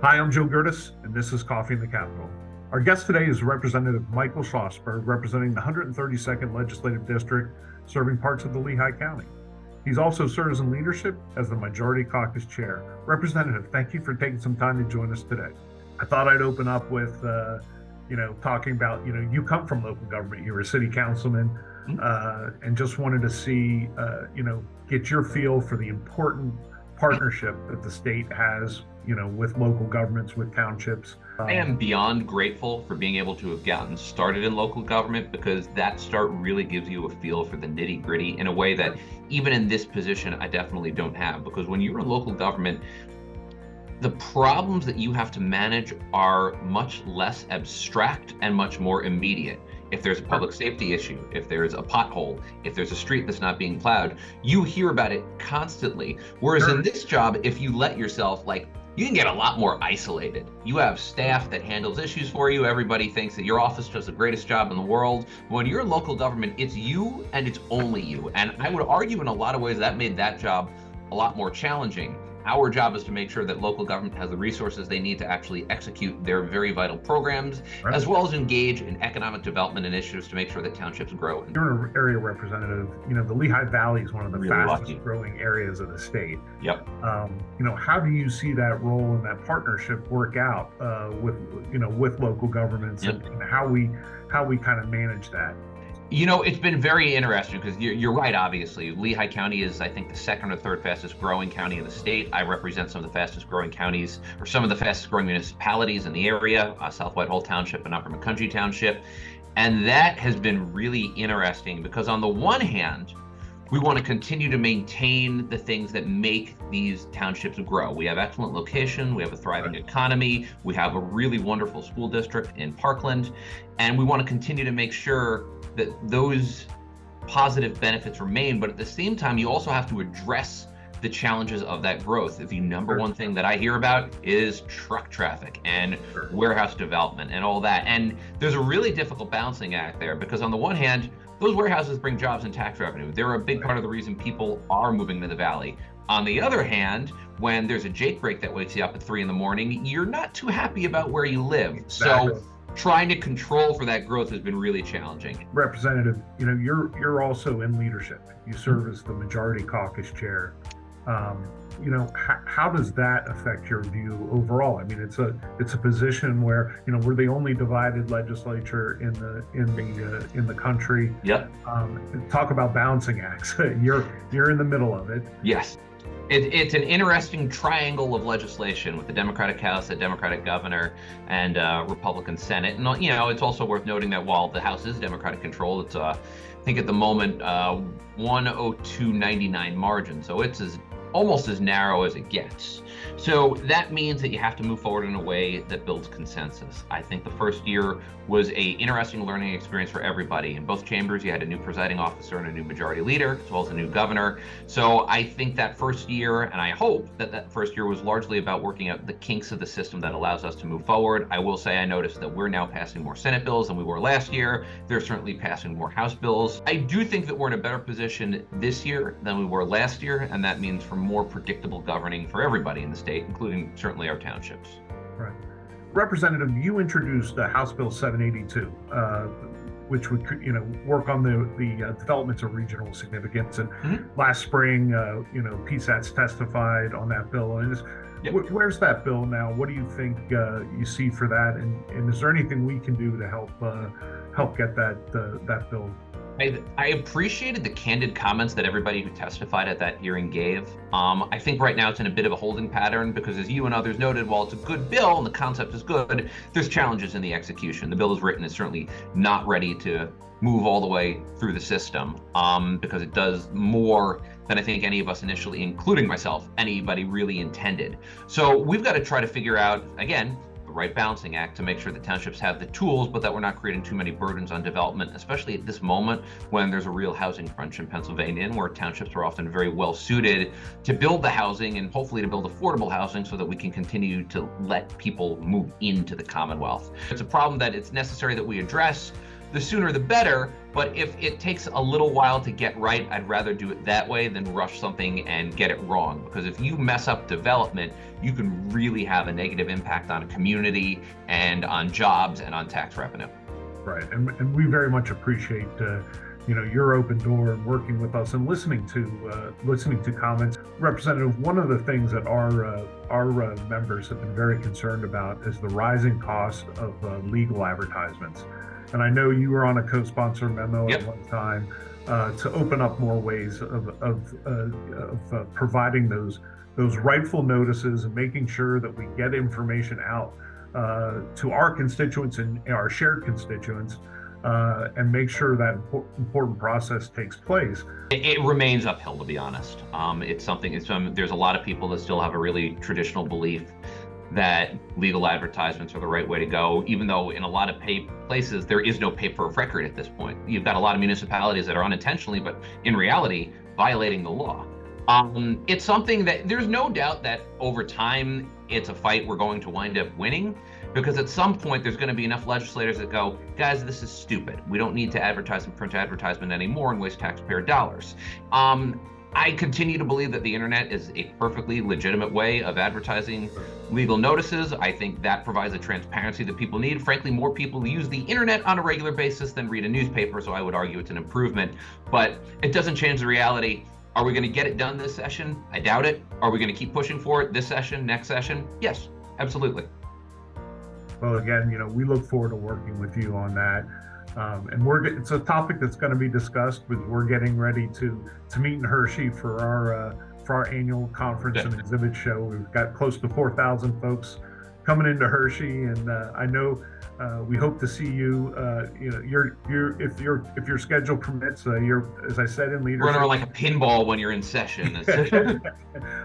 Hi, I'm Joe Gerdes, and this is Coffee in the Capitol. Our guest today is Representative Michael Schlossberg, representing the 132nd Legislative District, serving parts of the Lehigh County. He's also serves in leadership as the Majority Caucus Chair. Representative, thank you for taking some time to join us today. I thought I'd open up with, talking about, you come from local government, you were a city councilman, and just wanted to see, get your feel for the important partnership that the state has, with local governments, with townships. I am beyond grateful for being able to have gotten started in local government, because that start really gives you a feel for the nitty gritty in a way that even in this position, I definitely don't have. Because when you're in local government, the problems that you have to manage are much less abstract and much more immediate. If there's a public safety issue, if there's a pothole, if there's a street that's not being plowed, you hear about it constantly. Whereas in this job, if you let yourself, you can get a lot more isolated. You have staff that handles issues for you. Everybody thinks that your office does the greatest job in the world. When you're in local government, it's you and it's only you. And I would argue in a lot of ways that made that job a lot more challenging. Our job is to make sure that local government has the resources they need to actually execute their very vital programs, as well as engage in economic development initiatives to make sure that townships grow. You're an area representative. The Lehigh Valley is one of the really fastest growing areas of the state. Yep. How do you see that role and that partnership work out with local governments, and how we kind of manage that? It's been very interesting because you're right, obviously. Lehigh County is, I think, the second or third fastest growing county in the state. I represent some of the fastest growing counties, or some of the fastest growing municipalities in the area, South Whitehall Township and Upper McCountry Township. And that has been really interesting because on the one hand, we want to continue to maintain the things that make these townships grow. We have excellent location, we have a thriving economy, we have a really wonderful school district in Parkland, and we want to continue to make sure that those positive benefits remain. But at the same time, you also have to address the challenges of that growth. The number one thing that I hear about is truck traffic and warehouse development and all that. And there's a really difficult balancing act there, because on the one hand, those warehouses bring jobs and tax revenue. They're a big part of the reason people are moving to the valley. On the other hand, when there's a Jake break that wakes you up at 3 a.m, you're not too happy about where you live. So trying to control for that growth has been really challenging. Representative, you're also in leadership. You serve as the Majority Caucus Chair. How does that affect your view overall? I mean, it's a position where we're the only divided legislature in the country. Yep. Talk about balancing acts. You're in the middle of it. Yes. It's an interesting triangle of legislation with the Democratic House, the Democratic governor, and Republican Senate. And it's also worth noting that while the House is Democratic controlled, it's I think at the moment 102-99 margin. So it's almost as narrow as it gets. So that means that you have to move forward in a way that builds consensus. I think the first year was a interesting learning experience for everybody. In both chambers, you had a new presiding officer and a new majority leader, as well as a new governor. So I think that first year, and I hope that first year was largely about working out the kinks of the system that allows us to move forward. I will say I noticed that we're now passing more Senate bills than we were last year. They're certainly passing more House bills. I do think that we're in a better position this year than we were last year, and that means for more predictable governing for everybody in the state, including certainly our townships. Right. Representative, you introduced House Bill 782, which would work on the developments of regional significance. And last spring, PSATS testified on that bill. And where's that bill now? What do you think you see for that? And is there anything we can do to help get that bill? I appreciated the candid comments that everybody who testified at that hearing gave. I think right now it's in a bit of a holding pattern because, as you and others noted, while it's a good bill and the concept is good, there's challenges in the execution. The bill is written is certainly not ready to move all the way through the system because it does more than I think any of us initially, including myself, anybody really intended. So we've got to try to figure out, again, right balancing act to make sure that townships have the tools, but that we're not creating too many burdens on development, especially at this moment when there's a real housing crunch in Pennsylvania, and where townships are often very well suited to build the housing and hopefully to build affordable housing so that we can continue to let people move into the Commonwealth. It's a problem that it's necessary that we address. the sooner the better. But if it takes a little while to get right, I'd rather do it that way than rush something and get it wrong. Because if you mess up development, you can really have a negative impact on a community and on jobs and on tax revenue. Right, and we very much appreciate your open door and working with us and listening to comments. Representative, one of the things that our members have been very concerned about is the rising cost of legal advertisements. And I know you were on a co-sponsor memo Yep. at one time to open up more ways of providing those rightful notices and making sure that we get information out to our constituents and our shared constituents, and make sure that important process takes place. It remains uphill, to be honest. There's a lot of people that still have a really traditional belief that legal advertisements are the right way to go, even though in a lot of places there is no paper of record at this point. You've got a lot of municipalities that are unintentionally, but in reality, violating the law. It's something that there's no doubt that over time, it's a fight we're going to wind up winning, because at some point there's going to be enough legislators that go, guys, this is stupid. We don't need to advertise and print advertisement anymore and waste taxpayer dollars. I continue to believe that the internet is a perfectly legitimate way of advertising legal notices. I think that provides a transparency that people need. Frankly, more people use the internet on a regular basis than read a newspaper, so I would argue it's an improvement. But it doesn't change the reality. Are we going to get it done this session? I doubt it. Are we going to keep pushing for it this session, next session? Yes, absolutely. Well, again, we look forward to working with you on that. And it's a topic that's going to be discussed, but we're getting ready to meet in Hershey for our annual conference and exhibit show. We've got close to 4,000 folks coming into Hershey, and I know we hope to see you. If your schedule permits, as I said in leadership, run around like a pinball when you're in session.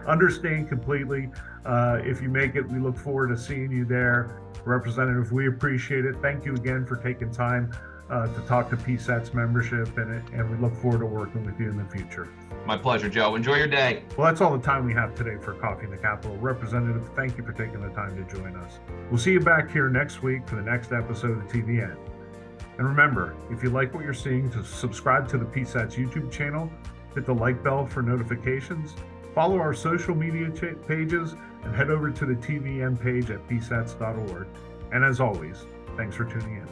Understand completely. If you make it, we look forward to seeing you there. Representative, we appreciate it. Thank you again for taking time to talk to PSATS membership, and we look forward to working with you in the future. My pleasure, Joe. Enjoy your day. Well, that's all the time we have today for Coffee in the Capitol. Representative, thank you for taking the time to join us. We'll see you back here next week for the next episode of TVN. And remember, if you like what you're seeing, to subscribe to the PSATS YouTube channel, hit the like bell for notifications, follow our social media pages, and head over to the TVN page at psats.org. And as always, thanks for tuning in.